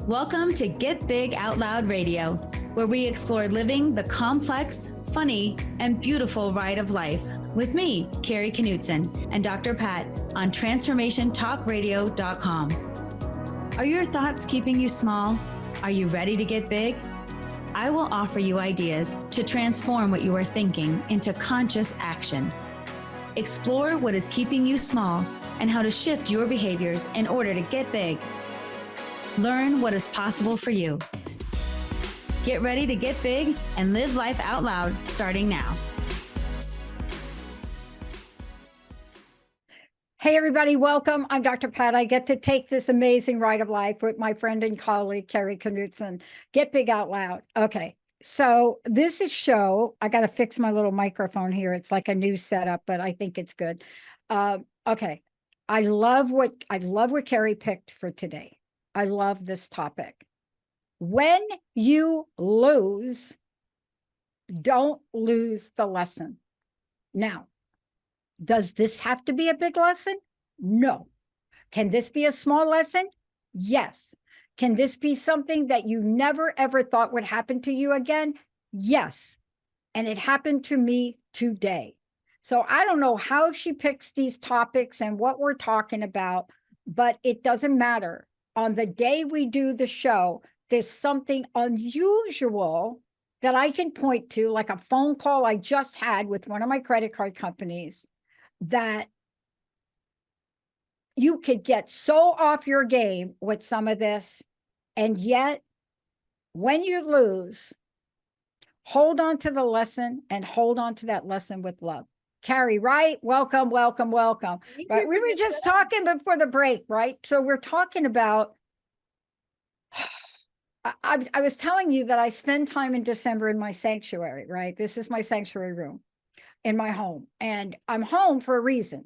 Welcome to Get Big Out Loud Radio, where we explore living the complex, funny, and beautiful ride of life with me, Kari Knutson, and Dr. Pat on transformationtalkradio.com. Are your thoughts keeping you small? Are you ready to get big? I will offer you ideas to transform what you are thinking into conscious action. Explore what is keeping you small and how to shift your behaviors in order to get big. Learn what is possible for you. Get ready to get big and live life out loud starting now. Hey, everybody, welcome. I'm Dr. Pat. I get to take this amazing ride of life with my friend and colleague, Kari Knutson. Get big out loud. Okay, so this is show. I got to fix my little microphone here. It's like a new setup, but I think it's good. Okay, I love what Kari picked for today. I love this topic. When you lose, don't lose the lesson. Now, does this have to be a big lesson? No. Can this be a small lesson? Yes. Can this be something that you never, ever thought would happen to you again? Yes. And it happened to me today. So I don't know how she picks these topics and what we're talking about, but it doesn't matter. On the day we do the show, there's something unusual that I can point to, like a phone call I just had with one of my credit card companies, that you could get so off your game with some of this. And yet, when you lose, hold on to the lesson and hold on to that lesson with love. Kari, right? Welcome, welcome, welcome. Right? We were just talking before the break, right? So we're talking about, I was telling you that I spend time in December in my sanctuary, right? This is my sanctuary room in my home. And I'm home for a reason,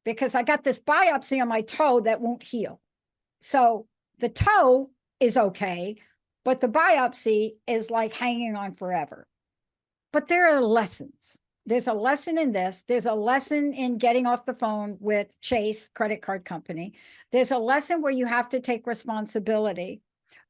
because I got this biopsy on my toe that won't heal. So the toe is okay, but the biopsy is like hanging on forever. But there are lessons. There's a lesson in this. There's a lesson in getting off the phone with Chase credit card company. There's a lesson where you have to take responsibility,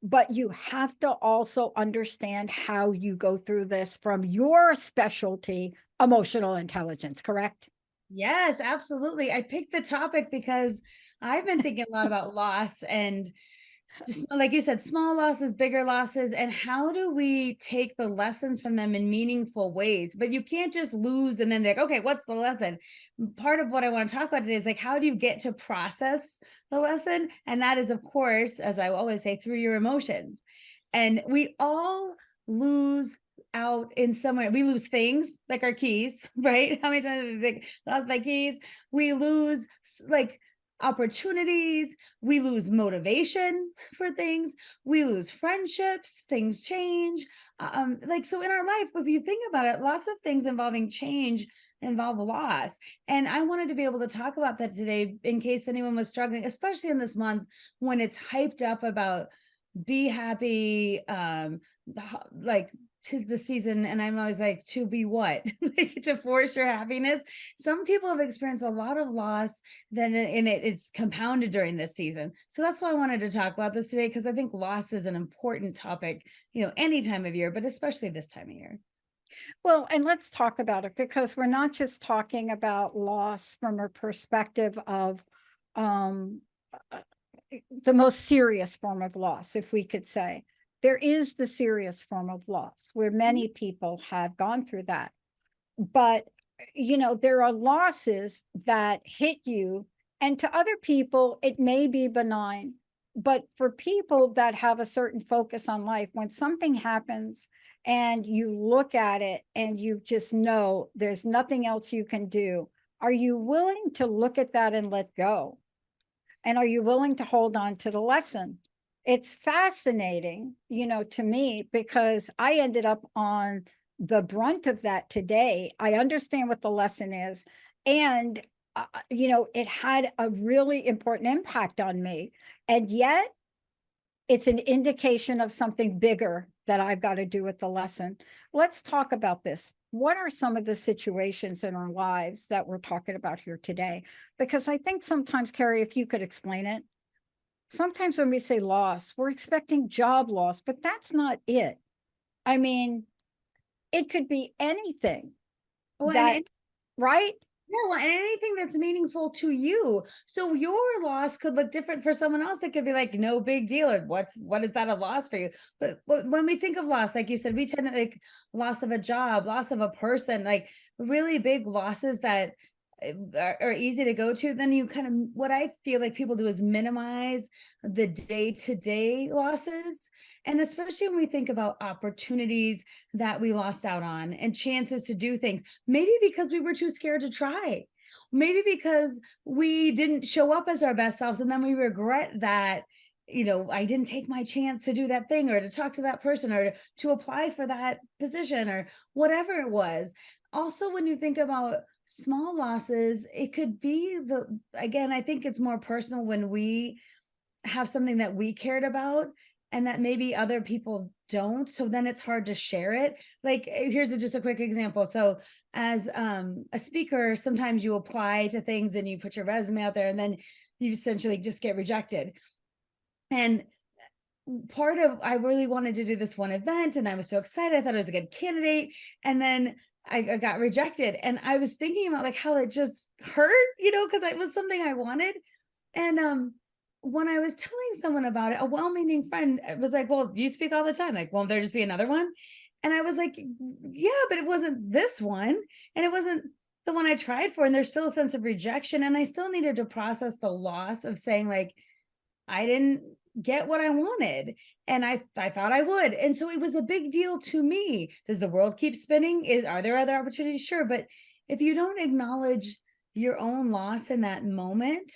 but you have to also understand how you go through this from your specialty, emotional intelligence, correct? Yes, absolutely. I picked the topic because I've been thinking a lot about loss and just like you said, small losses, bigger losses, and how do we take the lessons from them in meaningful ways? But you can't just lose and then like, okay, what's the lesson? Part of what I want to talk about today is like, how do you get to process the lesson? And that is, of course, as I always say, through your emotions. And we all lose out in some way. We lose things like our keys, right? How many times have we think, lost my keys? We lose like opportunities, we lose motivation for things, we lose friendships, things change. Like, so in our life, if you think about it, lots of things involving change involve loss. And I wanted to be able to talk about that today in case anyone was struggling, especially in this month when it's hyped up about be happy, like 'tis the season, and I'm always like, to be what? Like, to force your happiness. Some people have experienced a lot of loss, then it's compounded during this season. So that's why I wanted to talk about this today, because I think loss is an important topic, any time of year, but especially this time of year. Well, and let's talk about it, because we're not just talking about loss from a perspective of the most serious form of loss, if we could say. There is the serious form of loss where many people have gone through that. But, there are losses that hit you, and to other people, it may be benign. But for people that have a certain focus on life, when something happens and you look at it and you just know there's nothing else you can do, are you willing to look at that and let go? And are you willing to hold on to the lesson? It's fascinating, to me, because I ended up on the brunt of that today. I understand what the lesson is. And, it had a really important impact on me. And yet it's an indication of something bigger that I've got to do with the lesson. Let's talk about this. what are some of the situations in our lives that we're talking about here today? Because I think sometimes, Kari, if you could explain it, sometimes when we say loss, we're expecting job loss, but that's not it. I mean, it could be anything Well, that, right? yeah, well, and anything that's meaningful to you. So your loss could look different for someone else. It could be like no big deal, or what is that a loss for you? But when we think of loss, like you said, we tend to like loss of a job, loss of a person, like really big losses that are easy to go to. Then you kind of, what I feel like people do is minimize the day-to-day losses. And especially when we think about opportunities that we lost out on and chances to do things, maybe because we were too scared to try, maybe because we didn't show up as our best selves, and then we regret that, I didn't take my chance to do that thing, or to talk to that person, or to apply for that position, or whatever it was. Also, when you think about small losses, it could be again, I think it's more personal when we have something that we cared about and that maybe other people don't, so then it's hard to share it. Like, here's just a quick example. So as a speaker, sometimes you apply to things and you put your resume out there, and then you essentially just get rejected. And part of, I really wanted to do this one event and I was so excited, I thought I was a good candidate, and then I got rejected, and I was thinking about like how it just hurt, because it was something I wanted. And when I was telling someone about it, a well-meaning friend was like, well, you speak all the time, like, won't there just be another one? And I was like, yeah, but it wasn't this one, and it wasn't the one I tried for, and there's still a sense of rejection, and I still needed to process the loss of saying, like, I didn't get what I wanted, and I thought I would. And so it was a big deal to me. Does the world keep spinning? Are there other opportunities? Sure. But if you don't acknowledge your own loss in that moment,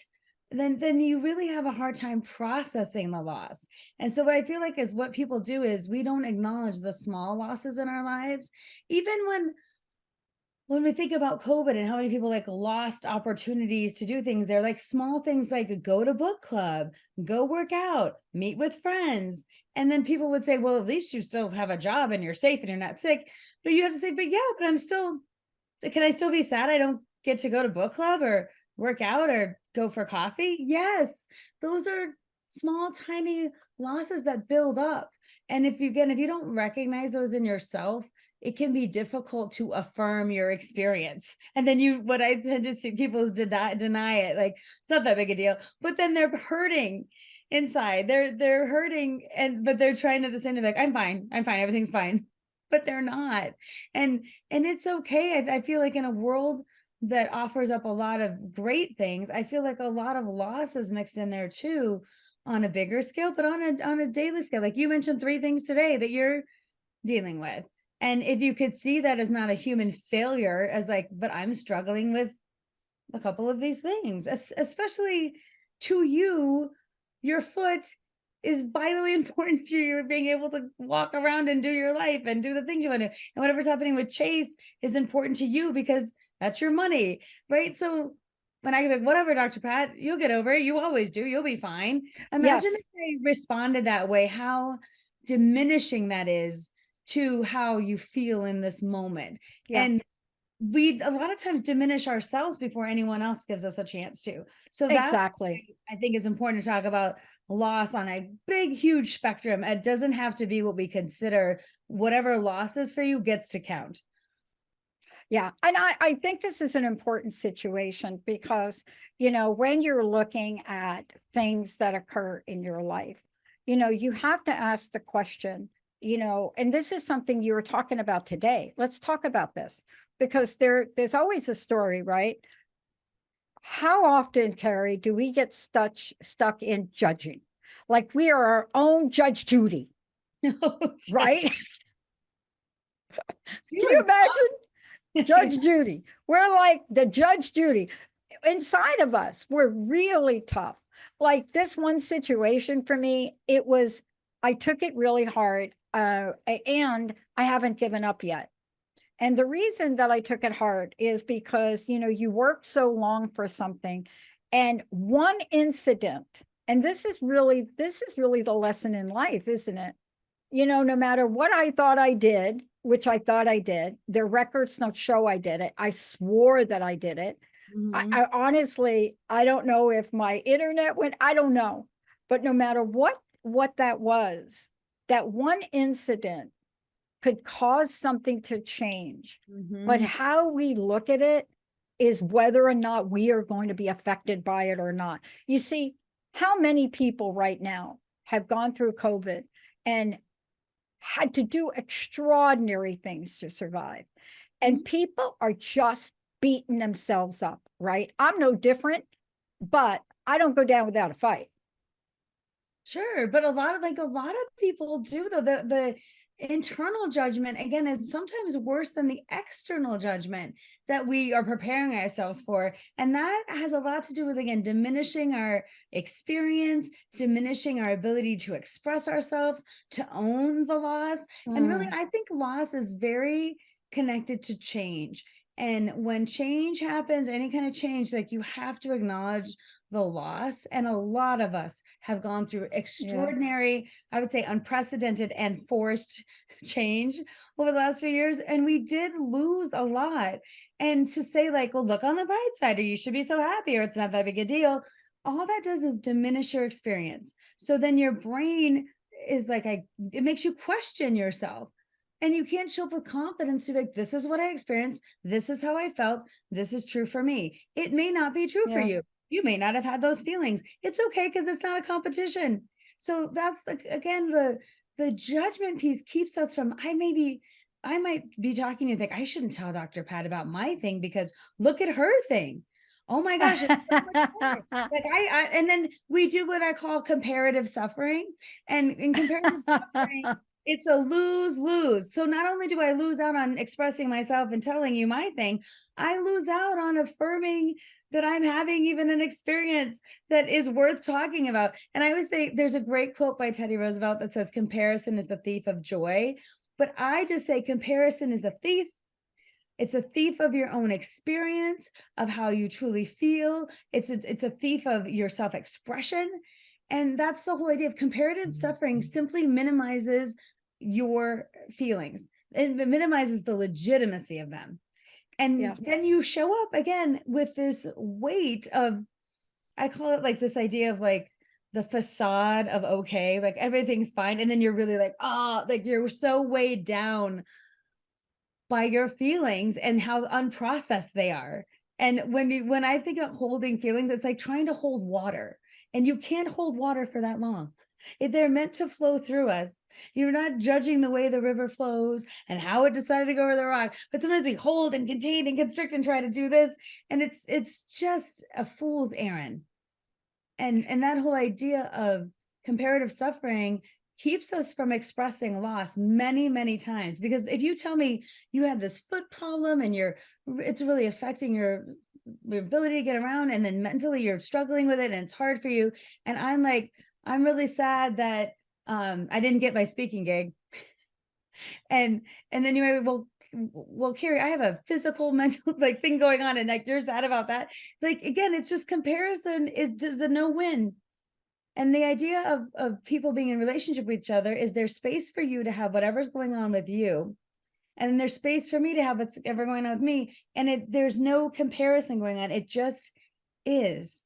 then you really have a hard time processing the loss. And so what I feel like is what people do is we don't acknowledge the small losses in our lives, even when we think about COVID and how many people like lost opportunities to do things. They're like small things, like go to book club, go work out, meet with friends. And then people would say, well, at least you still have a job and you're safe and you're not sick. But you have to say, but yeah, but can I still be sad I don't get to go to book club or work out or go for coffee? Yes, those are small, tiny losses that build up. And if you don't recognize those in yourself, it can be difficult to affirm your experience. And then what I tend to see people is deny it. Like, it's not that big a deal, but then they're hurting inside. They're hurting, but they're trying at the same time, like, I'm fine, everything's fine, but they're not. And it's okay. I feel like in a world that offers up a lot of great things, I feel like a lot of loss is mixed in there too, on a bigger scale, but on a daily scale. Like you mentioned 3 things today that you're dealing with. And if you could see that as not a human failure, as like, but I'm struggling with a couple of these things, especially to you, your foot is vitally important to you being able to walk around and do your life and do the things you want to do. And whatever's happening with Chase is important to you because that's your money, right? So when I go, like, whatever, Dr. Pat, you'll get over it. You always do. You'll be fine. Imagine Yes. if I responded that way, how diminishing that is to how you feel in this moment. Yeah, And we a lot of times diminish ourselves before anyone else gives us a chance to. So that's exactly. I think is important to talk about loss on a big, huge spectrum. It doesn't have to be what we consider. Whatever loss is for you gets to count. Yeah. And I think this is an important situation because, when you're looking at things that occur in your life, you have to ask the question, and this is something you were talking about today. Let's talk about this because there's always a story, right? How often, Kari, do we get stuck in judging? Like we are our own Judge Judy, right? She Can you was imagine? tough. Judge Judy. We're like the Judge Judy. Inside of us, we're really tough. Like this one situation for me, I took it really hard, and I haven't given up yet. And the reason that I took it hard is because, you worked so long for something, and one incident, and this is really the lesson in life, isn't it? No matter what I thought I did, which I thought I did. Their records don't show I did it. I swore that I did it. Mhm. I honestly, I don't know if my internet went, I don't know. But no matter what that was, that one incident could cause something to change. But Mhm. how we look at it is whether or not we are going to be affected by it or not. You see, how many people right now have gone through COVID and had to do extraordinary things to survive? And Mhm. people are just beating themselves up, right? I'm no different, but I don't go down without a fight. Sure, but a lot of people do though. The internal judgment again is sometimes worse than the external judgment that we are preparing ourselves for. And that has a lot to do with again diminishing our experience, diminishing our ability to express ourselves, to own the loss. And really, Mm, I think loss is very connected to change. And when change happens, any kind of change, like you have to acknowledge the loss. And a lot of us have gone through yeah. extraordinary, I would say unprecedented and forced change over the last few years. And we did lose a lot. And to say, like, well, look on the bright side, or you should be so happy, or it's not that big a deal, all that does is diminish your experience. So then your brain is like, it makes you question yourself. And you can't show up with confidence to be like, this is what I experienced. This is how I felt. This is true for me. It may not be true for Yeah. you. You may not have had those feelings. It's okay because it's not a competition. So that's like again the judgment piece keeps us from I might be talking to you think I shouldn't tell Dr. Pat about my thing because look at her thing. Oh my gosh, it's so much better. Like I and then we do what I call comparative suffering. And in comparative suffering, it's a lose lose. So not only do I lose out on expressing myself and telling you my thing, I lose out on affirming that I'm having even an experience that is worth talking about. And I always say there's a great quote by Teddy Roosevelt that says, comparison is the thief of joy. But I just say comparison is a thief. It's a thief of your own experience, of how you truly feel. It's a thief of your self-expression. And that's the whole idea of comparative suffering simply minimizes your feelings. It minimizes the legitimacy of them. And Yeah. then you show up again with this weight of, I call it like this idea of like the facade of okay, like everything's fine. And then you're really like, oh, like you're so weighed down by your feelings and how unprocessed they are. And when I think of holding feelings, it's like trying to hold water. And you can't hold water for that long. They're meant to flow through us. You're not judging the way the river flows and how it decided to go over the rock. But sometimes we hold and contain and constrict and try to do this. And it's just a fool's errand. And that whole idea of comparative suffering keeps us from expressing loss many many times, because if you tell me you have this foot problem and it's really affecting your ability to get around, and then mentally you're struggling with it and it's hard for you, and I'm like, I'm really sad that I didn't get my speaking gig, and then you might be, well, Carrie, I have a physical mental like thing going on, and like you're sad about that. Like again, it's just comparison is a no-win. And the idea of people being in relationship with each other is there's space for you to have whatever's going on with you, and then there's space for me to have what's ever going on with me, and there's no comparison going on. It just is.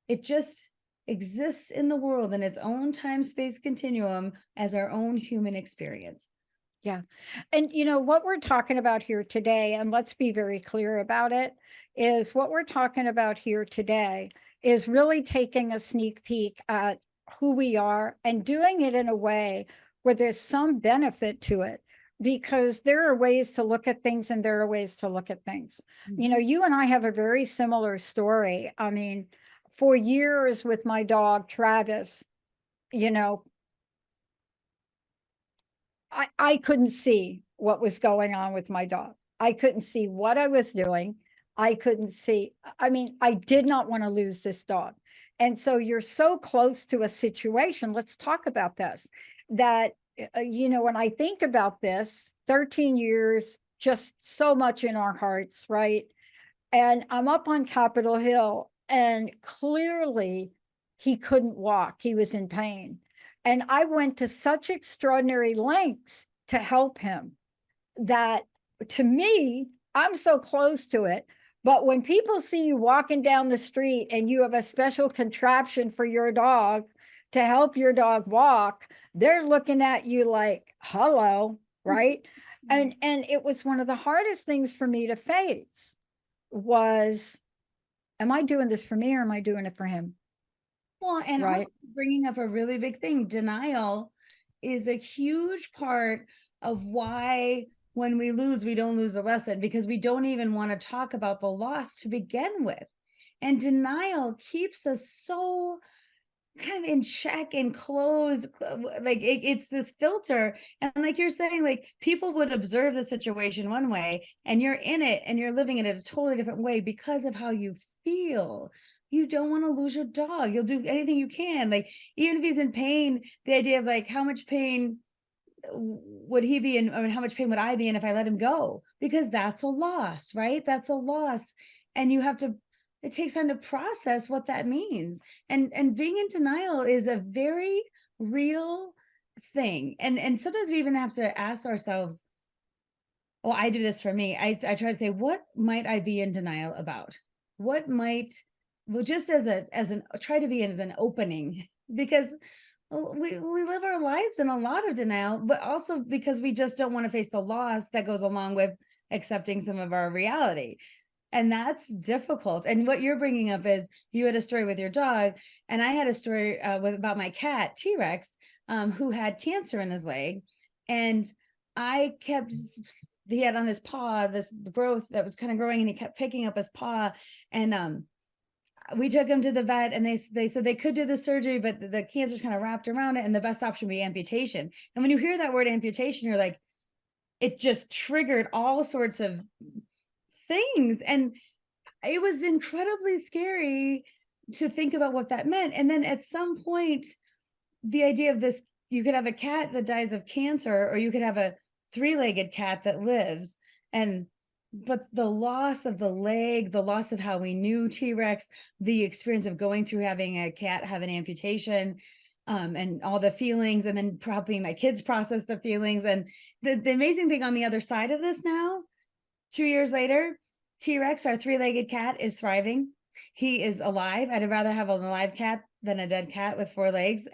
It just exists in the world in its own time space continuum as our own human experience. Yeah. And what we're talking about here today, and let's be very clear about it, is what we're talking about here today is really taking a sneak peek at who we are and doing it in a way where there's some benefit to it. Because there are ways to look at things and there are ways to look at things. Mhm. You and I have a very similar story. I mean, for years with my dog, Travis, you know, I couldn't see what was going on with my dog. I couldn't see what I was doing. I couldn't see. I mean, I did not want to lose this dog. And so you're so close to a situation. Let's talk about this. That, when I think about this, 13 years, just so much in our hearts, right? And I'm up on Capitol Hill, and clearly he couldn't walk. He was in pain. And I went to such extraordinary lengths to help him. that to me, I'm so close to it. But when people see you walking down the street and you have a special contraption for your dog to help your dog walk, they're looking at you like, hello, right? And it was one of the hardest things for me to face was, am I doing this for me or am I doing it for him? Well, and Right. also bringing up a really big thing, denial is a huge part of why when we lose, we don't lose the lesson because we don't even want to talk about the loss to begin with. And denial keeps us so kind of in check and closed, like it's this filter. And like you're saying, like people would observe the situation one way and you're in it and you're living it in a totally different way because of how you feel. You don't want to lose your dog. You'll do anything you can, like even if he's in pain, the idea of like how much pain would he be in, or how much pain would I be in if I let him go? Because that's a loss, right? That's a loss. And you have to, it takes time to process what that means. And being in denial is a very real thing. And sometimes we even have to ask ourselves, well, I do this for me. I try to say, what might I be in denial about? What might, well, just as an try to be as an opening, because we live our lives in a lot of denial, but also because we just don't want to face the loss that goes along with accepting some of our reality. And that's difficult. And what you're bringing up is you had a story with your dog, and I had a story about my cat T-Rex, who had cancer in his leg, and I kept. He had on his paw this growth that was kind of growing, and he kept picking up his paw, and we took him to the vet and they said they could do the surgery, but the cancer's kind of wrapped around it and the best option would be amputation. And when you hear that word amputation, you're like, it just triggered all sorts of things. And it was incredibly scary to think about what that meant. And then at some point, the idea of this, you could have a cat that dies of cancer, or you could have a three-legged cat that lives. And but the loss of the leg, the loss of how we knew T-Rex, the experience of going through having a cat have an amputation, and all the feelings, and then helping my kids process the feelings. And the amazing thing on the other side of this now, 2 years later, T-Rex, our three-legged cat, is thriving. He is alive. I'd rather have an alive cat than a dead cat with 4 legs.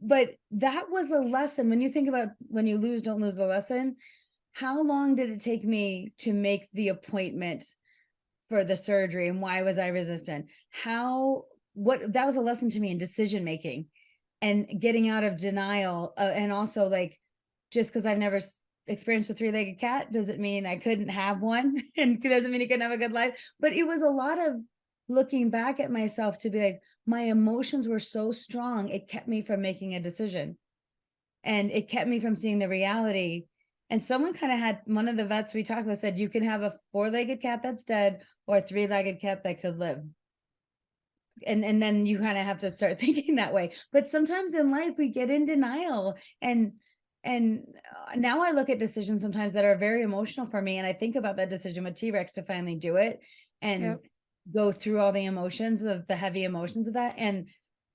But that was a lesson. When you think about when you lose, don't lose the lesson. How long did it take me to make the appointment for the surgery, and why was I resistant? What that was a lesson to me in decision making and getting out of denial. And also, like, just because I've never experienced a three-legged cat doesn't mean I couldn't have one, and it doesn't mean you couldn't have a good life. But it was a lot of looking back at myself to be like, my emotions were so strong, it kept me from making a decision, and it kept me from seeing the reality. And someone kind of had, one of the vets we talked about said, you can have a four-legged cat that's dead or a three-legged cat that could live. And then you kind of have to start thinking that way. But sometimes in life we get in denial, and now I look at decisions sometimes that are very emotional for me, and I think about that decision with T-Rex to finally do it and Yep. go through all the emotions of the heavy emotions of that. And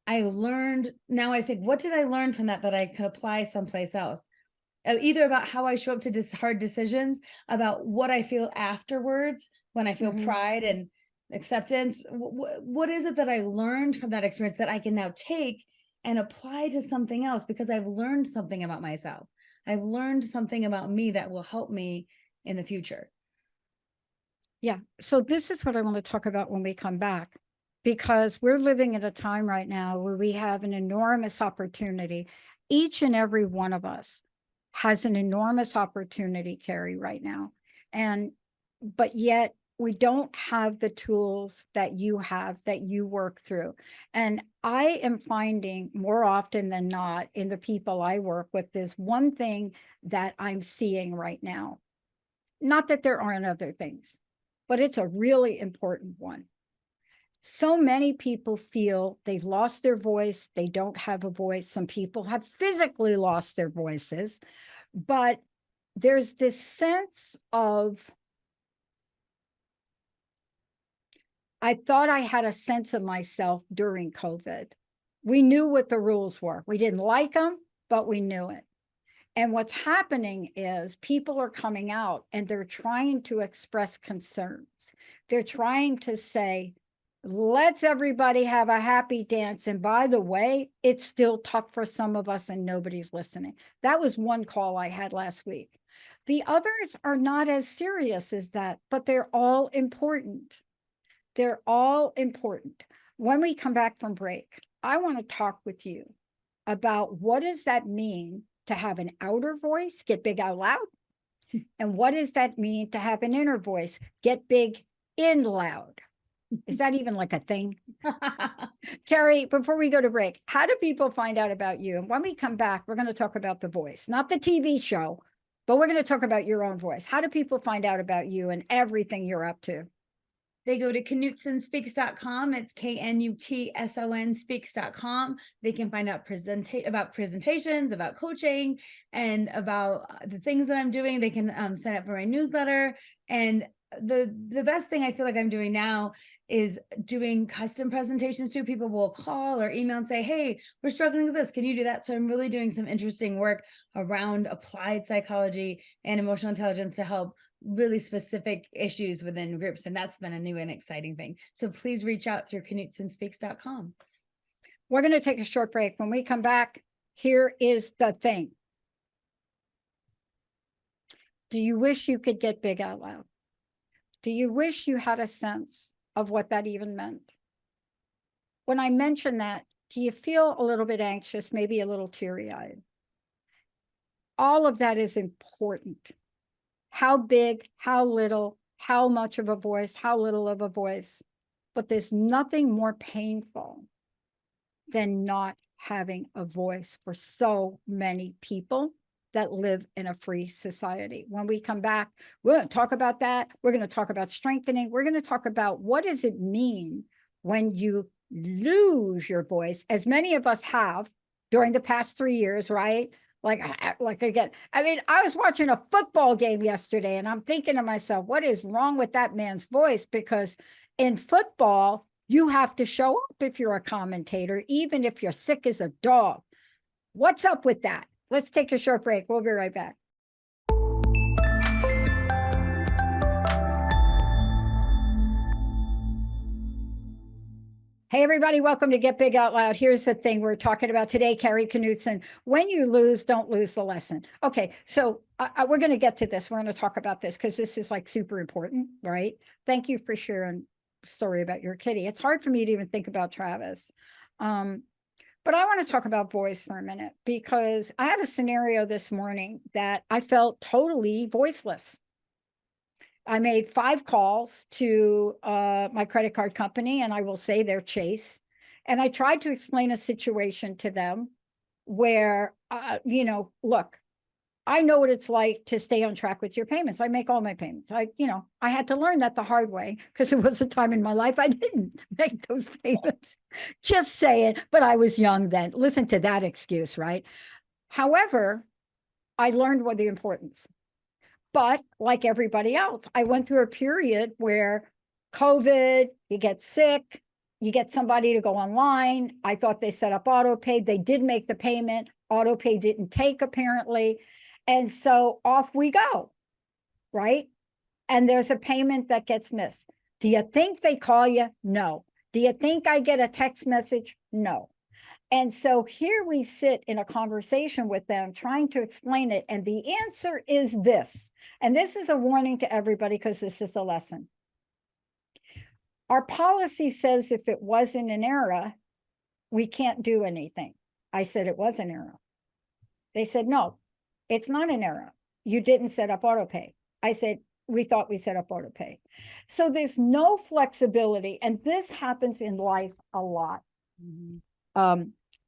I learned, now I think, what did I learn from that that I could apply someplace else? Either about how I show up to hard decisions, about what I feel afterwards when I feel Mhm. pride and acceptance. What is it that I learned from that experience that I can now take and apply to something else, because I've learned something about myself. I've learned something about me that will help me in the future. Yeah. So this is what I want to talk about when we come back, because we're living at a time right now where we have an enormous opportunity. Each and every one of us has an enormous opportunity, Kari, right now. And, but yet we don't have the tools that you have, that you work through. And I am finding more often than not in the people I work with, there's one thing that I'm seeing right now. Not that there aren't other things, but it's a really important one. So many people feel they've lost their voice. They don't have a voice. Some people have physically lost their voices, but there's this sense of, I thought I had a sense of myself during COVID. We knew what the rules were. We didn't like them, but we knew it. And what's happening is people are coming out and they're trying to express concerns. They're trying to say, let's everybody have a happy dance. And by the way, it's still tough for some of us and nobody's listening. That was one call I had last week. The others are not as serious as that, but they're all important. They're all important. When we come back from break, I want to talk with you about what does that mean to have an outer voice, get big out loud? And what does that mean to have an inner voice, get big in loud? Is that even like a thing? Kari, before we go to break, how do people find out about you? And when we come back, we're going to talk about the voice, not the TV show, but we're going to talk about your own voice. How do people find out about you and everything you're up to? They go to knutsonspeaks.com. It's KNUTSON speaks.com. They can find out about presentations, about coaching, and about the things that I'm doing. They can sign up for my newsletter. And the best thing I feel like I'm doing now is doing custom presentations too. People will call or email and say, hey, we're struggling with this. Can you do that? So I'm really doing some interesting work around applied psychology and emotional intelligence to help really specific issues within groups. And that's been a new and exciting thing. So please reach out through knutsonspeaks.com. We're going to take a short break. When we come back, here is the thing. Do you wish you could get big out loud? Do you wish you had a sense of what that even meant? When I mention that, do you feel a little bit anxious, maybe a little teary-eyed? All of that is important. How big, how little, how much of a voice, how little of a voice. But there's nothing more painful than not having a voice for so many people that live in a free society. When we come back, we're going to talk about that. We're going to talk about strengthening. We're going to talk about what does it mean when you lose your voice, as many of us have during the past 3 years, right? Like again, I mean, I was watching a football game yesterday and I'm thinking to myself, what is wrong with that man's voice? Because in football, you have to show up if you're a commentator, even if you're sick as a dog. What's up with that? Let's take a short break. We'll be right back. Hey, everybody, welcome to Get Big Out Loud. Here's the thing we're talking about today, Kari Knutson. When you lose, don't lose the lesson. Okay, so we're going to get to this. We're going to talk about this because this is like super important, right? Thank you for sharing a story about your kitty. It's hard for me to even think about Travis. But I want to talk about voice for a minute because I had a scenario this morning that I felt totally voiceless. I made 5 calls to my credit card company, and I will say they're Chase. And I tried to explain a situation to them where, look, I know what it's like to stay on track with your payments. I make all my payments. I had to learn that the hard way because it was a time in my life I didn't make those payments. Just saying, but I was young then. Listen to that excuse, right? However, I learned what the importance. But like everybody else, I went through a period where COVID, you get sick, you get somebody to go online. I thought they set up auto pay. They did make the payment. Auto pay didn't take apparently. And so off we go, right? And there's a payment that gets missed. Do you think they call you? No. Do you think I get a text message? No. And so here we sit in a conversation with them, trying to explain it. And the answer is this. And this is a warning to everybody because this is a lesson. Our policy says if it wasn't an error, we can't do anything. I said it was an error. They said, no, it's not an error. You didn't set up auto pay. I said, we thought we set up auto pay. So there's no flexibility. And this happens in life a lot.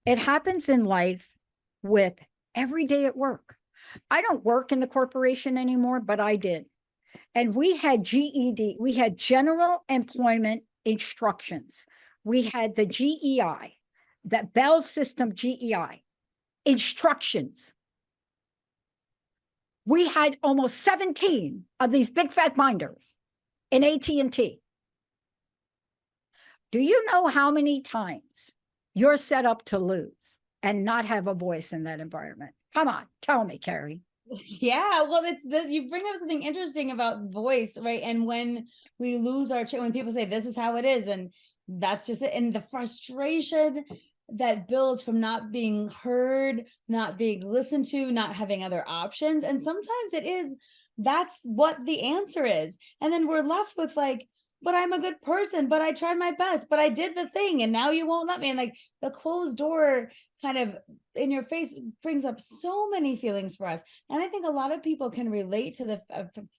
It happens in life with every day at work. I don't work in the corporation anymore, but I did. And we had GED, we had General Employment Instructions. We had the GEI, that Bell System GEI, instructions. We had almost 17 of these big fat binders in AT&T. Do you know how many times you're set up to lose and not have a voice in that environment? Come on, tell me, Kari. Yeah, well, you bring up something interesting about voice, right? And when we lose when people say this is how it is, and that's just it, and the frustration that builds from not being heard, not being listened to, not having other options, and sometimes that's what the answer is, and then we're left with like, but I'm a good person, but I tried my best, but I did the thing, and now you won't let me, and like the closed door kind of in your face brings up so many feelings for us. And I think a lot of people can relate to the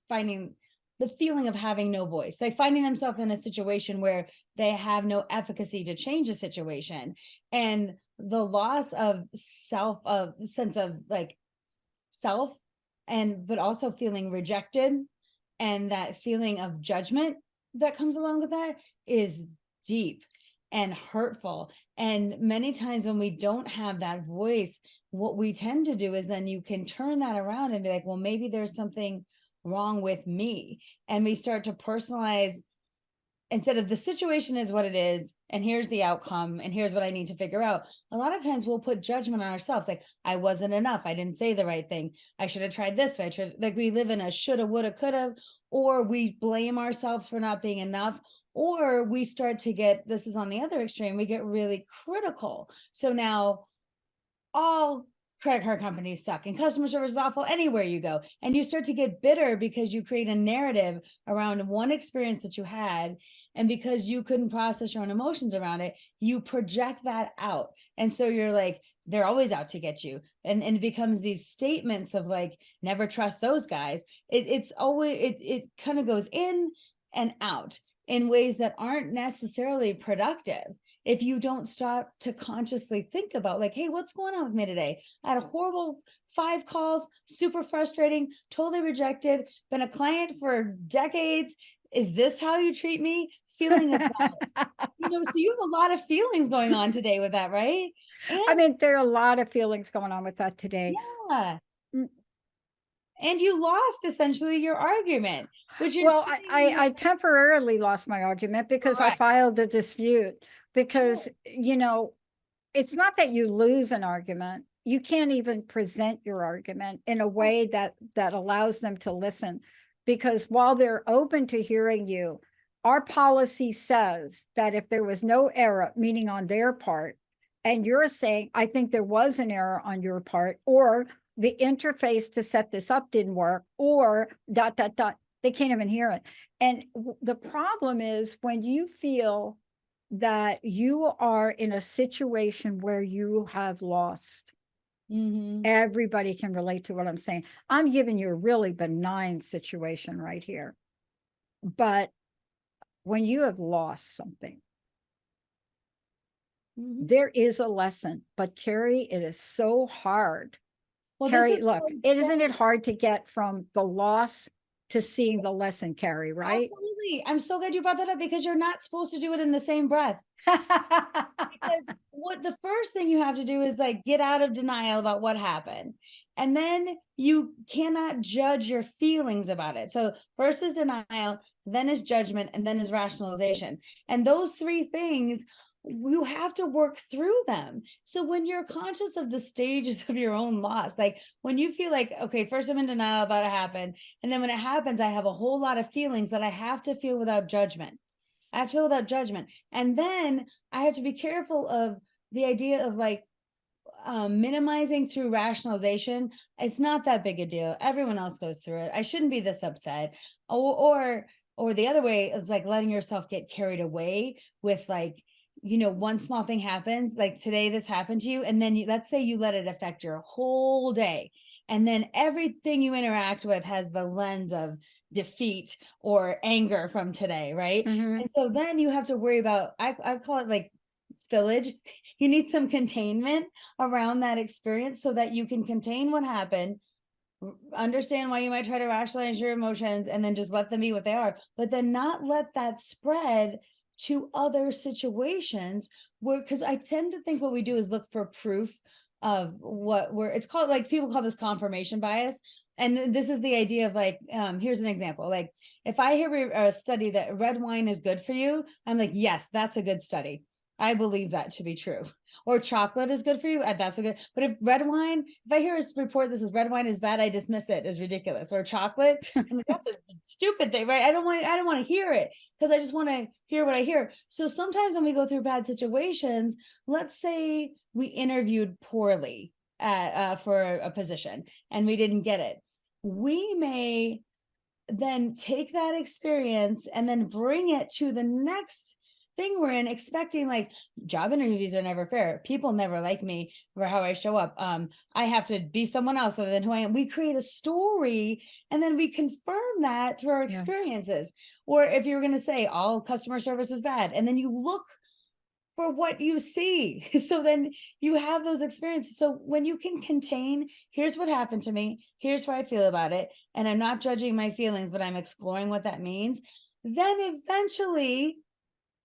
finding the feeling of having no voice, like finding themselves in a situation where they have no efficacy to change a situation, and the loss of sense of like self, and but also feeling rejected, and that feeling of judgment that comes along with that is deep and hurtful. And many times when we don't have that voice, what we tend to do is then you can turn that around and be like, well, maybe there's something wrong with me. And we start to personalize, instead of the situation is what it is, and here's the outcome, and here's what I need to figure out. A lot of times we'll put judgment on ourselves, like, I wasn't enough, I didn't say the right thing, I should have tried this way. Like we live in a shoulda, woulda, coulda, or we blame ourselves for not being enough, or we start to get, this is on the other extreme, we get really critical. So now all credit card companies suck and customer service is awful anywhere you go, and you start to get bitter because you create a narrative around one experience that you had, and because you couldn't process your own emotions around it, you project that out, and so you're like, they're always out to get you, and it becomes these statements of like, never trust those guys. It's always, it kind of goes in and out in ways that aren't necessarily productive if you don't stop to consciously think about like, hey, what's going on with me today? I had a horrible 5 calls, super frustrating, totally rejected, been a client for decades. Is this how you treat me? Feeling of that, so you have a lot of feelings going on today with that, right? I And mean, there are a lot of feelings going on with that today. yeah, Mm, and you lost essentially your argument, which you're well, saying I temporarily lost my argument because I correct. filed a dispute because, Right. it's not that you lose an argument. You can't even present your argument in a way that allows them to listen, because while they're open to hearing you, our policy says that if there was no error, meaning on their part, and you're saying, I think there was an error on your part, or the interface to set this up didn't work, or dot, dot, dot, they can't even hear it. And the problem is when you feel that you are in a situation where you have lost. Mm-hmm. Everybody can relate to what I'm saying. I'm giving you a really benign situation right here. But when you have lost something, Mm-hmm. there is a lesson. But Kari, it is so hard. Well, this Kari, is look, isn't it hard to get from the loss to seeing the lesson, Kari, right? absolutely. I'm so glad you brought that up, because you're not supposed to do it in the same breath. Because what the first thing you have to do is like get out of denial about what happened. And then you cannot judge your feelings about it. So first is denial, then is judgment, and then is rationalization. And those three things, you have to work through them. So when you're conscious of the stages of your own loss, like when you feel like, okay, first I'm in denial about it happened, and then when it happens, I have a whole lot of feelings that I have to feel without judgment. I have to feel without judgment. And then I have to be careful of the idea of like minimizing through rationalization. It's not that big a deal. Everyone else goes through it. I shouldn't be this upset. Or the other way is like letting yourself get carried away with like, one small thing happens, like today this happened to you, and then let's say you let it affect your whole day. And then everything you interact with has the lens of defeat or anger from today, right? Mhm. And so then you have to worry about, I call it like spillage. You need some containment around that experience so that you can contain what happened, understand why you might try to rationalize your emotions, and then just let them be what they are, but then not let that spread to other situations where, because I tend to think what we do is look for proof of what we're, it's called, like people call this confirmation bias. And this is the idea of like, here's an example. Like if I hear a study that red wine is good for you, I'm like, yes, that's a good study. I believe that to be true. Or chocolate is good for you. That's a good. But if red wine, if I hear a report that says red wine is bad, I dismiss it as ridiculous. Or chocolate, I mean that's a stupid thing, right? I don't want to hear it because I just want to hear what I hear. So sometimes when we go through bad situations, let's say we interviewed poorly for a position and we didn't get it, we may then take that experience and then bring it to the next thing we're in, expecting like job interviews are never fair. People never like me for how I show up. I have to be someone else other than who I am. We create a story and then we confirm that through our Yeah. experiences. Or if you're going to say all customer service is bad, and then you look for what you see. So then you have those experiences. So when you can contain, here's what happened to me, here's how I feel about it, and I'm not judging my feelings, but I'm exploring what that means, then eventually,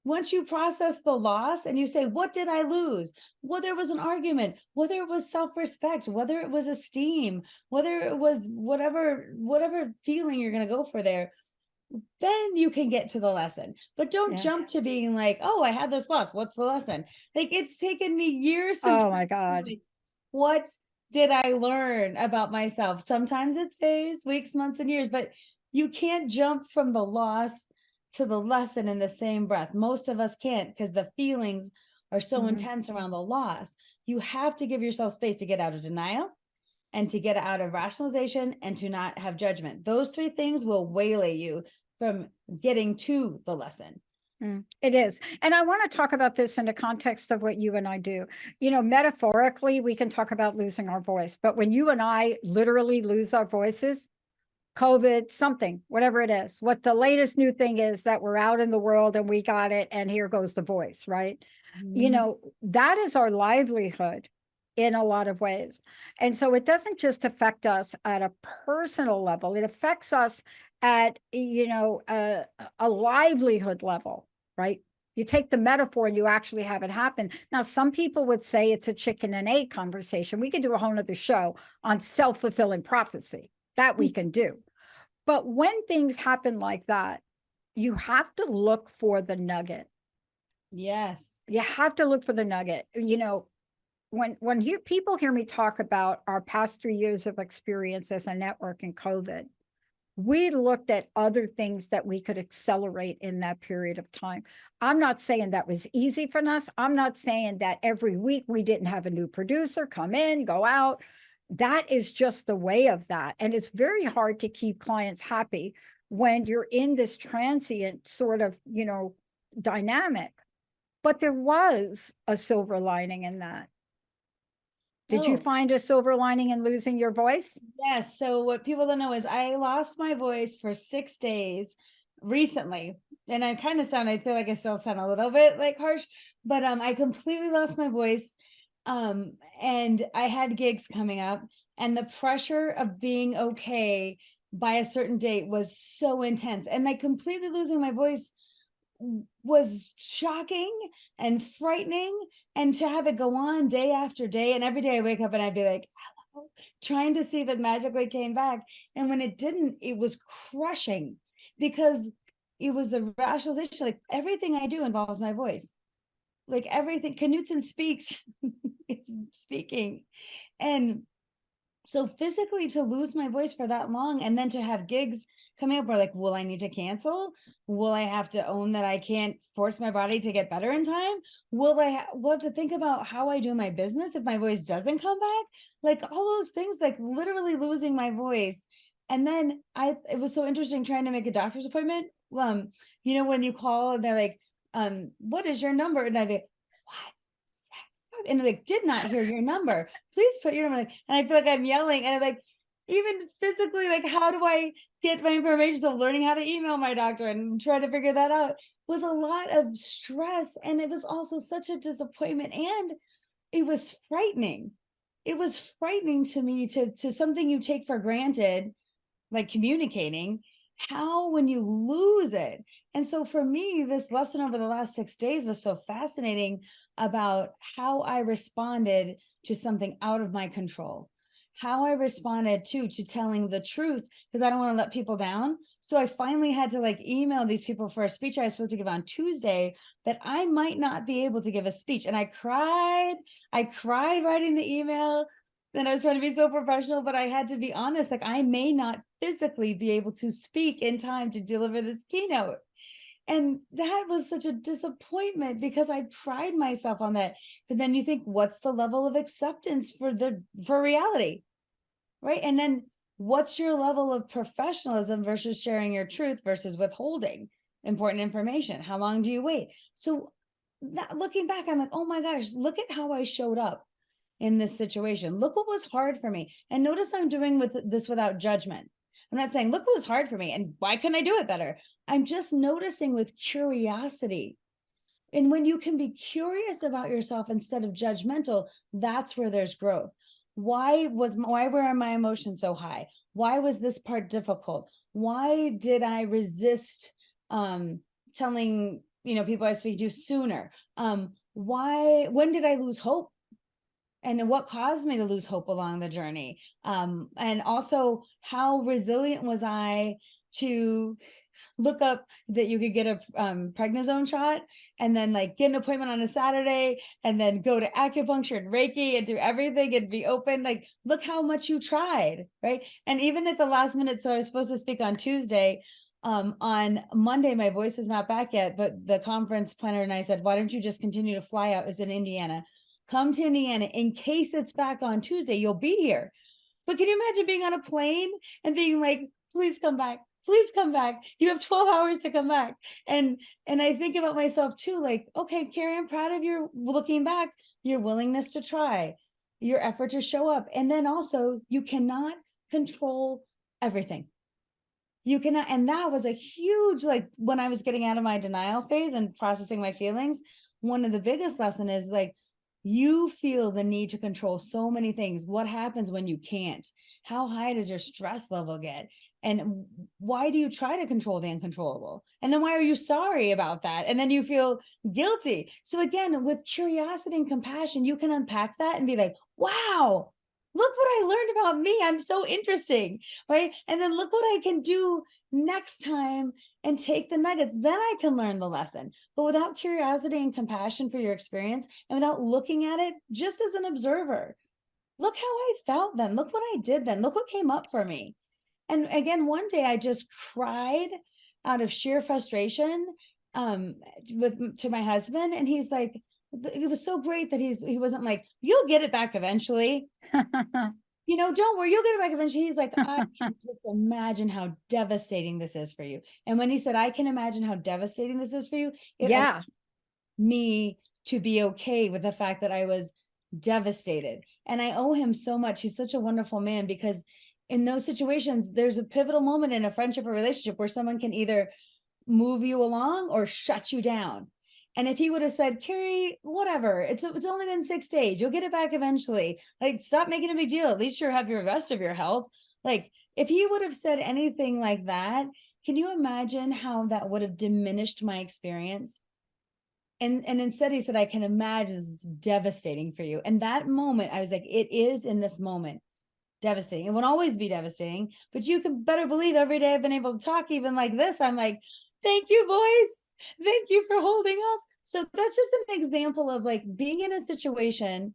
once you process the loss and you say, what did I lose? Whether it was an argument, whether it was self-respect, whether it was esteem, whether it was whatever feeling you're going to go for there, then you can get to the lesson. But don't Yeah. jump to being like, oh, I had this loss. What's the lesson? Like it's taken me years Oh sometimes. my God. Like, what did I learn about myself? Sometimes it's days, weeks, months, and years, but you can't jump from the loss to the lesson in the same breath. Most of us can't because the feelings are so Mhm. intense around the loss. You have to give yourself space to get out of denial and to get out of rationalization and to not have judgment. Those three things will waylay you from getting to the lesson. It is. And I want to talk about this in the context of what you and I do. You know, metaphorically, we can talk about losing our voice, but when you and I literally lose our voices, COVID, something, whatever it is, what the latest new thing is that we're out in the world and we got it, and here goes the voice, right? You know, that is our livelihood in a lot of ways. And so it doesn't just affect us at a personal level, it affects us at, you know, a livelihood level, right? You take the metaphor and you actually have it happen. Now, some people would say it's a chicken and egg conversation. We could do a whole nother show on self-fulfilling prophecy. That we can do. But when things happen like that, you have to look for the nugget. Yes. You have to look for the nugget. You know, when people hear me talk about our past 3 years of experience as a network in COVID, we looked at other things that we could accelerate in that period of time. I'm not saying that was easy for us. I'm not saying that every week we didn't have a new producer come in, go out. That is just the way of that. And it's very hard to keep clients happy when you're in this transient sort of, you know, dynamic. But there was a silver lining in that. Did you Oh, find a silver lining in losing your voice? yes. So what people don't know is I lost my voice for 6 days recently. And I kind of sound, I feel like I still sound a little bit like harsh, but I completely lost my voice. And I had gigs coming up, and the pressure of being okay by a certain date was so intense. And like completely losing my voice was shocking and frightening, and to have it go on day after day, and every day I wake up and I'd be like, hello, trying to see if it magically came back, and when it didn't, it was crushing because it was the rationalization. Like everything I do involves my voice, like everything Knutson speaks. It's speaking. And so physically to lose my voice for that long and then to have gigs coming up where like, will I need to cancel? Will I have to own that I can't force my body to get better in time? Will have to think about how I do my business if my voice doesn't come back? Like all those things, like literally losing my voice. And then it was so interesting trying to make a doctor's appointment. You know, when you call and they're like, what is your number? And I'd be, what? And like did not hear your number, please put your number, and I feel like I'm yelling, and I'm like, even physically, like how do I get my information? So learning how to email my doctor and try to figure that out was a lot of stress, and it was also such a disappointment, and it was frightening. It was frightening to me, to something you take for granted, like communicating, how when you lose it. And so for me, this lesson over the last 6 days was so fascinating about how I responded to something out of my control, how I responded to telling the truth, because I don't want to let people down. So I finally had to like email these people for a speech I was supposed to give on Tuesday that I might not be able to give a speech. And I cried. I cried writing the email. Then I was trying to be so professional, but I had to be honest. Like, I may not physically be able to speak in time to deliver this keynote. And that was such a disappointment because I pride myself on that. But then you think, what's the level of acceptance for reality? Right. And then what's your level of professionalism versus sharing your truth versus withholding important information? How long do you wait? So that, looking back, I'm like, oh my gosh, look at how I showed up in this situation. Look what was hard for me. And notice I'm doing with this without judgment. I'm not saying, look what was hard for me and why couldn't I do it better? I'm just noticing with curiosity. And when you can be curious about yourself instead of judgmental, that's where there's growth. Why were my emotions so high? Why was this part difficult? Why did I resist telling people I speak to sooner? When did I lose hope? And what caused me to lose hope along the journey? And also, how resilient was I to look up that you could get a prednisone shot and then like get an appointment on a Saturday and then go to acupuncture and Reiki and do everything and be open? Like, look how much you tried, right? And even at the last minute, so I was supposed to speak on Tuesday. On Monday, my voice was not back yet, but the conference planner and I said, why don't you just continue to fly out? It was in Indiana. Come to Indiana in case it's back on Tuesday, you'll be here. But can you imagine being on a plane and being like, please come back, please come back. You have 12 hours to come back. And I think about myself too, like, okay, Kari, I'm proud of your, looking back, your willingness to try, your effort to show up. And then also, you cannot control everything. You cannot. And that was a huge, like, when I was getting out of my denial phase and processing my feelings, one of the biggest lesson is like, you feel the need to control so many things. What happens when you can't? How high does your stress level get? And why do you try to control the uncontrollable? And then why are you sorry about that? And then you feel guilty. So again, with curiosity and compassion, you can unpack that and be like, wow, look what I learned about me. I'm so interesting, right? And then look what I can do next time and take the nuggets. Then I can learn the lesson. But without curiosity and compassion for your experience and without looking at it just as an observer, look how I felt then. Look what I did then. Look what came up for me. And again, one day I just cried out of sheer frustration to my husband. And he's like, it was so great that he wasn't like, you'll get it back eventually. Don't worry, you'll get it back eventually. He's like, I can just imagine how devastating this is for you. And when he said, I can imagine how devastating this is for you, it Yeah. me to be okay with the fact that I was devastated. And I owe him so much. He's such a wonderful man, because in those situations, there's a pivotal moment in a friendship or relationship where someone can either move you along or shut you down. And if he would have said, Kari, whatever, it's only been 6 days, you'll get it back eventually. Like, stop making a big deal. At least you have your rest of your health. Like, if he would have said anything like that, can you imagine how that would have diminished my experience? And instead he said, I can imagine this is devastating for you. And that moment, I was like, it is in this moment devastating. It won't always be devastating, but you can better believe every day I've been able to talk even like this, I'm like, thank you, boys. Thank you for holding up. So that's just an example of like being in a situation.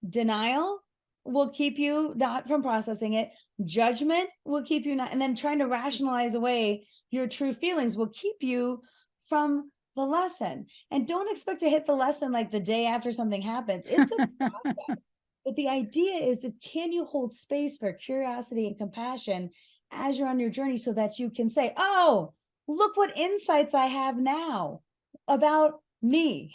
Denial will keep you not from processing it. Judgment will keep you not, and then trying to rationalize away your true feelings will keep you from the lesson. And don't expect to hit the lesson like the day after something happens. It's a process. But the idea is that, can you hold space for curiosity and compassion as you're on your journey so that you can say, oh, look what insights I have now about me,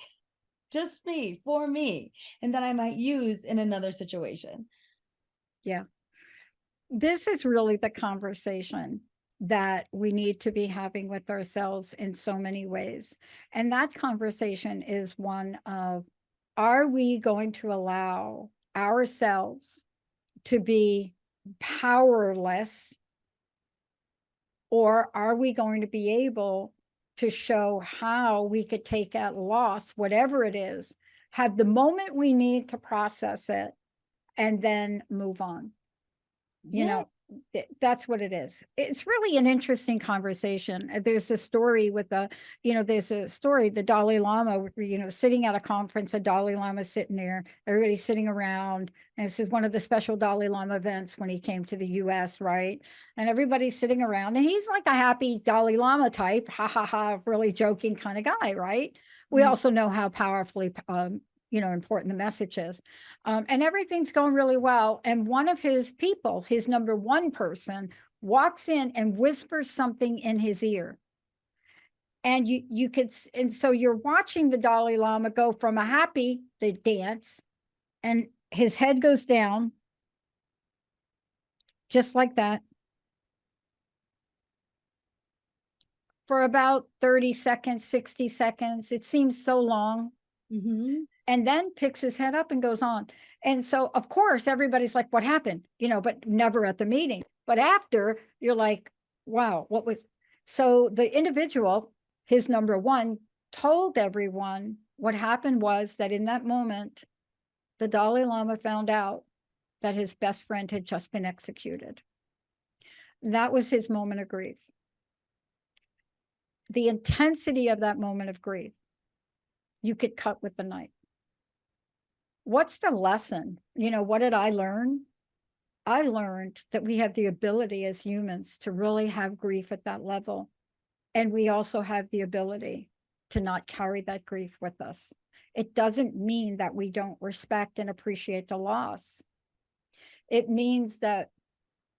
just me, for me, and that I might use in another situation. Yeah. This is really the conversation that we need to be having with ourselves in so many ways. And that conversation is one of, are we going to allow ourselves to be powerless, or are we going to be able to show how we could take that loss, whatever it is, have the moment we need to process it, and then move on? You Yes. know, that's what it is. It's really an interesting conversation. There's a story with there's a story, the Dalai Lama, sitting at a conference, a Dalai Lama sitting there, everybody sitting around. And this is one of the special Dalai Lama events when he came to the US, right? And everybody's sitting around, and he's like a happy Dalai Lama type, ha ha ha, really joking kind of guy, right? We Mhm. also know how powerfully important the message is. And everything's going really well. And one of his people, his number one person, walks in and whispers something in his ear. And and so you're watching the Dalai Lama go from a happy the dance, and his head goes down just like that for about 30 seconds, 60 seconds. It seems so long. Mhm. And then picks his head up and goes on. And so, of course, everybody's like, what happened? But never at the meeting. But after, you're like, wow, what was. So the individual, his number one, told everyone what happened was that in that moment, the Dalai Lama found out that his best friend had just been executed. That was his moment of grief. The intensity of that moment of grief, you could cut with the knife. What's the lesson? What did I learn? I learned that we have the ability as humans to really have grief at that level. And we also have the ability to not carry that grief with us. It doesn't mean that we don't respect and appreciate the loss. It means that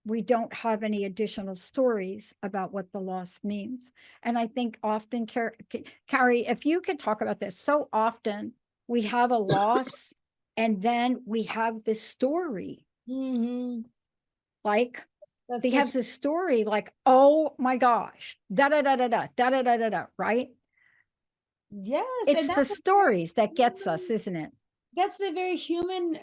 we don't have any additional stories about what the loss means. And I think often, Kari, if you could talk about this, so often we have a loss and then we have this story. Mhm. Like That's they such have this story like, oh my gosh, da da da da da da da da da da, right? yes, It's and the that's a very stories that gets us, human isn't it? that's the very human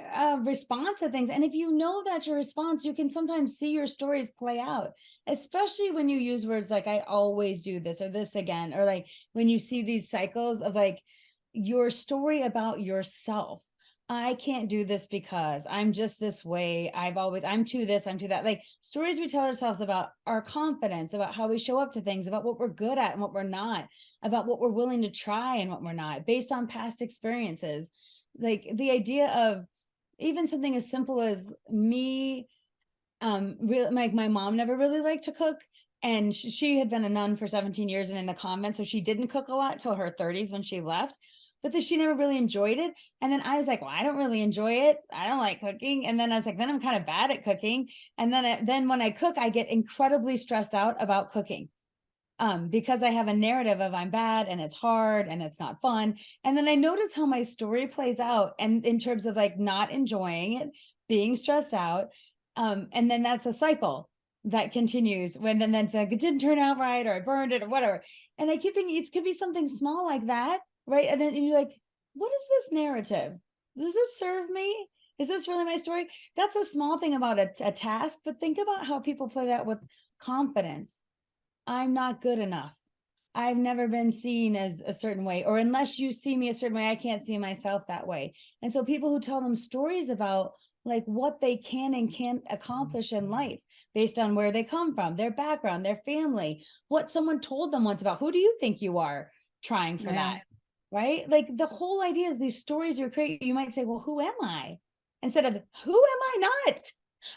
response to things. And if you know that's your response, you can sometimes see your stories play out, especially when you use words like, I always do this or this again, or like when you see these cycles of like your story about yourself. I can't do this because I'm just this way. I'm to this, I'm to that. Like stories we tell ourselves about our confidence, about how we show up to things, about what we're good at and what we're not, about what we're willing to try and what we're not, based on past experiences. Like the idea of even something as simple as me really, like my mom never really liked to cook, and she had been a nun for 17 years and in a convent, so she didn't cook a lot till her 30s when she left, but then she never really enjoyed it. And then I was like, well, I don't really enjoy it, I don't like cooking. And then I was like, then I'm kind of bad at cooking. And then when I cook, I get incredibly stressed out about cooking, because I have a narrative of I'm bad and it's hard and it's not fun. And then I notice how my story plays out, and in terms of like not enjoying it, being stressed out. And then that's a cycle that continues when then like, it didn't turn out right, or I burned it or whatever. And I keep thinking it could be something small like that, right? And then you're like, what is this narrative? Does this serve me? Is this really my story? That's a small thing about a task, but think about how people play that with confidence. I'm not good enough. I've never been seen as a certain way, or unless you see me a certain way, I can't see myself that way. And so people who tell them stories about like what they can and can't accomplish in life based on where they come from, their background, their family, what someone told them once about who do you think you are, trying for Yeah. that, right? Like the whole idea is these stories you create, you might say, well, who am I? Instead of who am I not?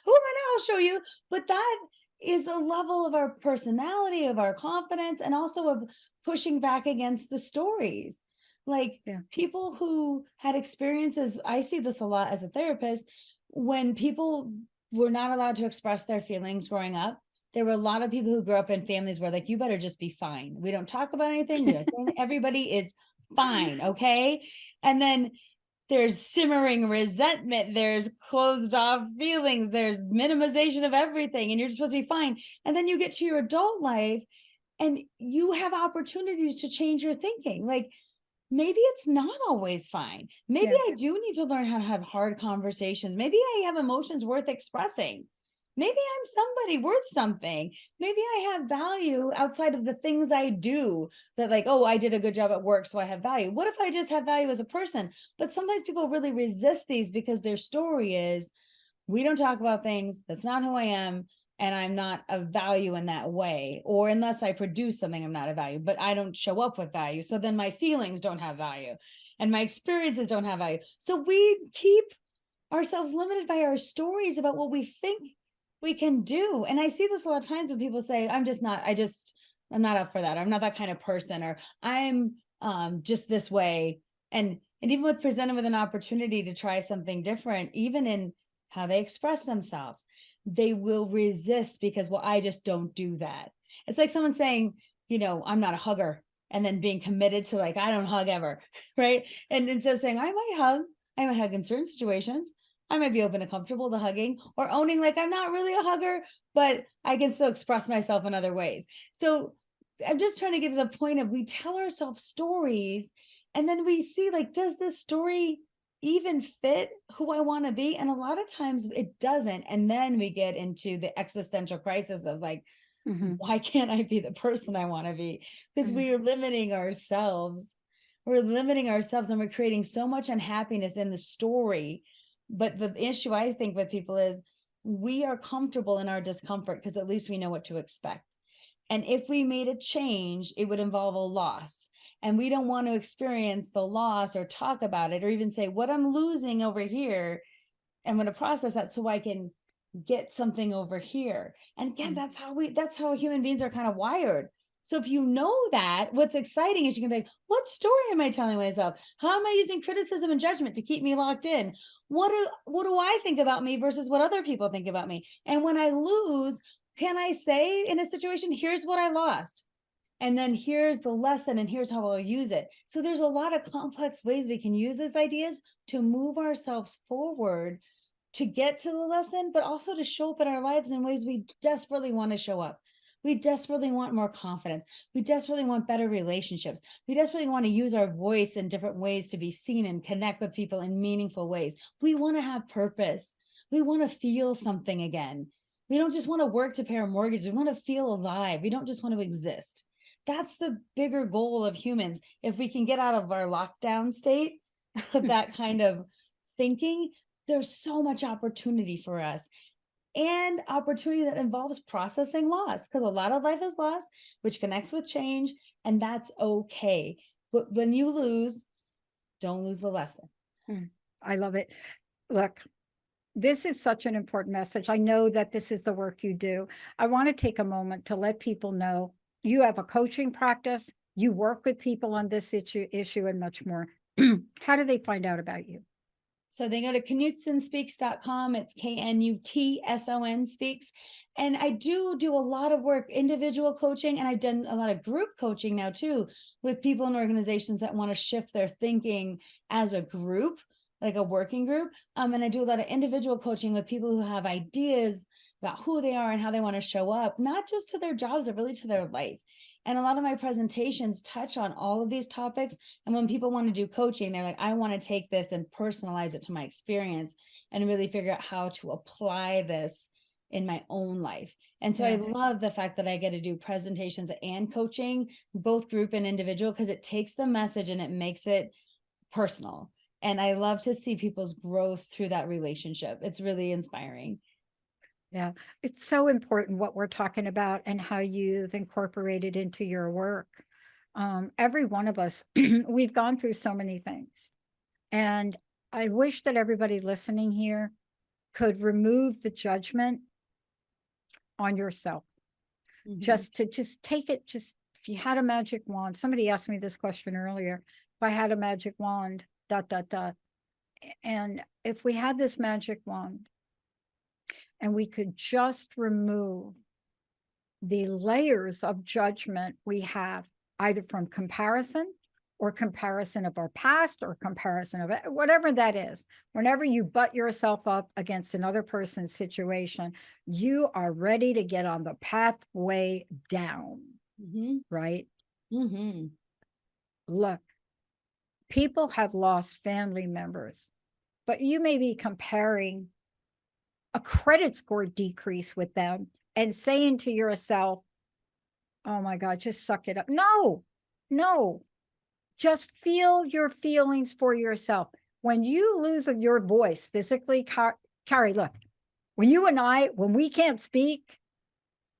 Who am I not? I'll show you. But that is a level of our personality, of our confidence, and also of pushing back against the stories. Like Yeah. people who had experiences, I see this a lot as a therapist, when people were not allowed to express their feelings growing up. There were a lot of people who grew up in families where, like, you better just be fine. We don't talk about anything. We don't say anything. Everybody is fine. Okay. And then there's simmering resentment, there's closed off feelings, there's minimization of everything, and you're just supposed to be fine. And then you get to your adult life and you have opportunities to change your thinking. Like maybe it's not always fine. Maybe Yeah. I do need to learn how to have hard conversations. Maybe I have emotions worth expressing. Maybe I'm somebody worth something. Maybe I have value outside of the things I do, that like, oh, I did a good job at work, so I have value. What if I just have value as a person? But sometimes people really resist these because their story is, we don't talk about things. That's not who I am. And I'm not of value in that way. Or unless I produce something, I'm not of value, but I don't show up with value. So then my feelings don't have value and my experiences don't have value. So we keep ourselves limited by our stories about what we think we can do. And I see this a lot of times when people say, I'm not up for that. I'm not that kind of person, or I'm just this way. And even with presented with an opportunity to try something different, even in how they express themselves, they will resist because, well, I just don't do that. It's like someone saying, I'm not a hugger, and then being committed to, like, I don't hug ever, right? And instead of saying, I might hug in certain situations. I might be open and comfortable to hugging, or owning, like, I'm not really a hugger, but I can still express myself in other ways. So I'm just trying to get to the point of, we tell ourselves stories and then we see, like, does this story even fit who I want to be? And a lot of times it doesn't. And then we get into the existential crisis of, like, why can't I be the person I want to be? Because we are limiting ourselves. We're limiting ourselves and we're creating so much unhappiness in the story. But the issue, I think, with people is we are comfortable in our discomfort because at least we know what to expect. And if we made a change, it would involve a loss. And we don't want to experience the loss or talk about it or even say, what I'm losing over here, I'm going to process that so I can get something over here. And again, that's how human beings are kind of wired. So if you know that, what's exciting is you can be like, what story am I telling myself? How am I using criticism and judgment to keep me locked in? What do I think about me versus what other people think about me? And when I lose, can I say in a situation, here's what I lost? And then here's the lesson, and here's how I'll use it. So there's a lot of complex ways we can use these ideas to move ourselves forward, to get to the lesson, but also to show up in our lives in ways we desperately want to show up. We desperately want more confidence. We desperately want better relationships. We desperately want to use our voice in different ways to be seen and connect with people in meaningful ways. We want to have purpose. We want to feel something again. We don't just want to work to pay our mortgage. We want to feel alive. We don't just want to exist. That's the bigger goal of humans. If we can get out of our lockdown state of that kind of thinking, there's so much opportunity for us, and opportunity that involves processing loss, because a lot of life is loss, which connects with change, and that's okay. But when you lose, don't lose the lesson. I love it. Look, this is such an important message. I know that this is the work you do. I want to take a moment to let people know you have a coaching practice, you work with people on this issue and much more. How do they find out about you? So they go to knutsonspeaks.com. It's KNUTSON speaks. And I do a lot of work, individual coaching, and I've done a lot of group coaching now too, with people and organizations that want to shift their thinking as a group, like a working group. And I do a lot of individual coaching with people who have ideas about who they are and how they want to show up, not just to their jobs, but really to their life. And a lot of my presentations touch on all of these topics. And when people want to do coaching, they're like, I want to take this and personalize it to my experience and really figure out how to apply this in my own life. And so I love the fact that I get to do presentations and coaching, both group and individual, because it takes the message and it makes it personal. And I love to see people's growth through that relationship. It's really inspiring. Yeah, it's so important what we're talking about and how you've incorporated into your work. Every one of us, we've gone through so many things. And I wish that everybody listening here could remove the judgment on yourself. Just take it, if you had a magic wand, somebody asked me this question earlier, if I had a magic wand, ... And if we had this magic wand and we could just remove the layers of judgment we have, either from comparison or comparison of our past or comparison of whatever that is, whenever you butt yourself up against another person's situation, you are ready to get on the pathway down, right? Look, people have lost family members, but you may be comparing a credit score decrease with them and saying to yourself, oh my God, just suck it up. No, just feel your feelings for yourself. When you lose your voice physically, Kari, look, When we can't speak,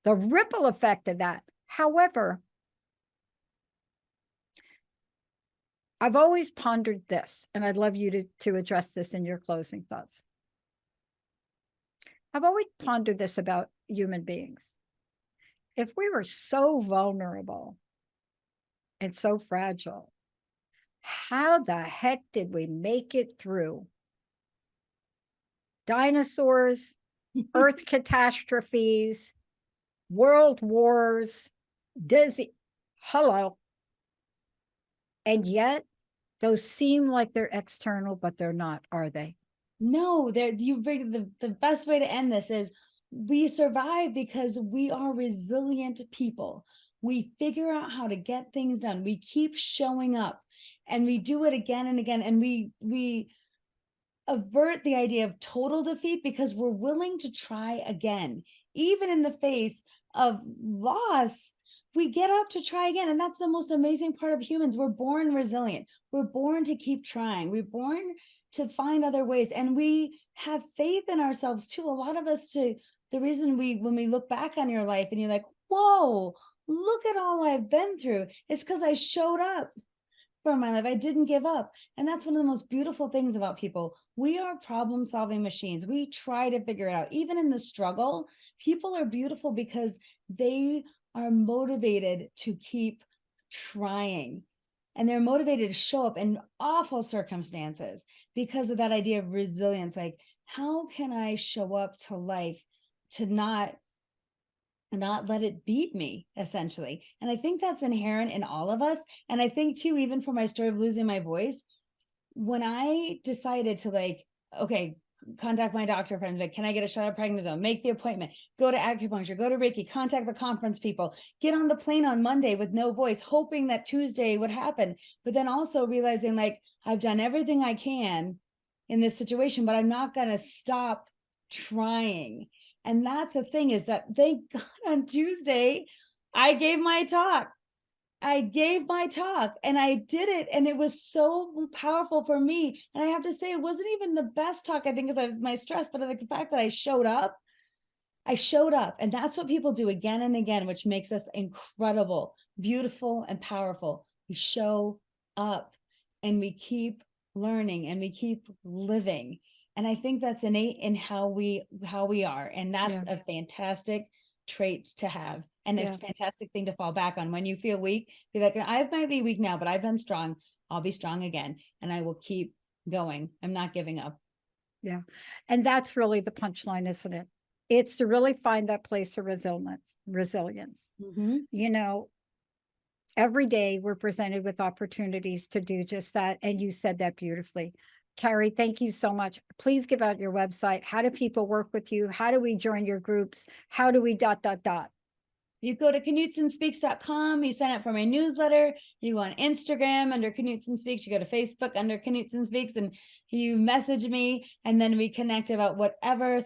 the ripple effect of that. However, I've always pondered this, and I'd love you to address this in your closing thoughts. I've always pondered this about human beings. If we were so vulnerable and so fragile, how the heck did we make it through dinosaurs, earth catastrophes, world wars, hello. And yet those seem like they're external, but they're not, are they? No, you bring the best way to end this is we survive because we are resilient people. We figure out how to get things done. We keep showing up and we do it again and again. And we avert the idea of total defeat because we're willing to try again. Even in the face of loss, we get up to try again. And that's the most amazing part of humans. We're born resilient. We're born to keep trying. We're born to find other ways. And we have faith in ourselves too. A lot of us the reason when we look back on your life and you're like, whoa, look at all I've been through, it's because I showed up for my life. I didn't give up. And that's one of the most beautiful things about people. We are problem-solving machines. We try to figure it out. Even in the struggle, people are beautiful because they are motivated to keep trying. And they're motivated to show up in awful circumstances because of that idea of resilience. Like, how can I show up to life to not let it beat me, essentially? And I think that's inherent in all of us. And I think too, even for my story of losing my voice, when I decided to okay, contact my doctor friend, like, can I get a shot of prednisone, make the appointment, go to acupuncture, go to Reiki, contact the conference people, get on the plane on Monday with no voice, hoping that Tuesday would happen. But then also realizing I've done everything I can in this situation, but I'm not going to stop trying. And that's the thing, is that thank God on Tuesday, I gave my talk. And I did it. And it was so powerful for me. And I have to say, it wasn't even the best talk, I think, because I was my stress, but the fact that I showed up. And that's what people do again and again, which makes us incredible, beautiful, and powerful. We show up and we keep learning and we keep living. And I think that's innate in how we are. And that's a fantastic trait to have, and a fantastic thing to fall back on. When you feel weak, be like, I might be weak now, but I've been strong. I'll be strong again. And I will keep going. I'm not giving up. Yeah. And that's really the punchline, isn't it? It's to really find that place of resilience. Mm-hmm. Every day we're presented with opportunities to do just that. And you said that beautifully. Kari, thank you so much. Please give out your website. How do people work with you? How do we join your groups? How do we ... You go to KnuttsonSpeaks.com. You sign up for my newsletter. You go on Instagram under Knutson Speaks. You go to Facebook under Knutson Speaks, and you message me, and then we connect about whatever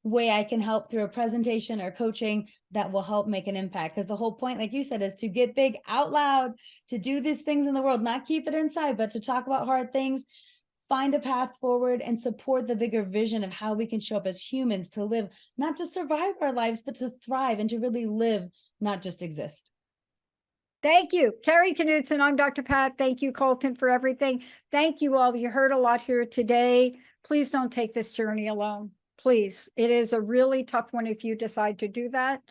way I can help through a presentation or coaching that will help make an impact. Because the whole point, like you said, is to get big out loud, to do these things in the world, not keep it inside, but to talk about hard things, find a path forward, and support the bigger vision of how we can show up as humans to live, not to survive our lives, but to thrive and to really live, not just exist. Thank you, Kari Knutson. I'm Dr. Pat. Thank you, Colton, for everything. Thank you all. You heard a lot here today. Please don't take this journey alone. Please. It is a really tough one if you decide to do that.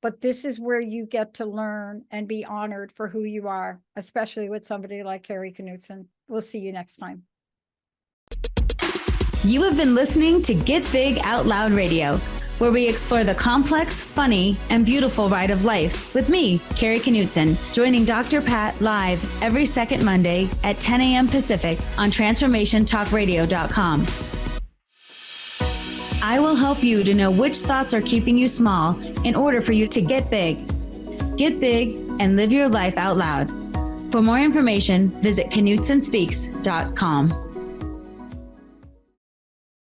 But this is where you get to learn and be honored for who you are, especially with somebody like Kari Knutson. We'll see you next time. You have been listening to Get Big Out Loud Radio, where we explore the complex, funny, and beautiful ride of life with me, Kari Knutson, joining Dr. Pat live every second Monday at 10 a.m. Pacific on TransformationTalkRadio.com. I will help you to know which thoughts are keeping you small in order for you to get big. Get big and live your life out loud. For more information, visit KnutsonSpeaks.com.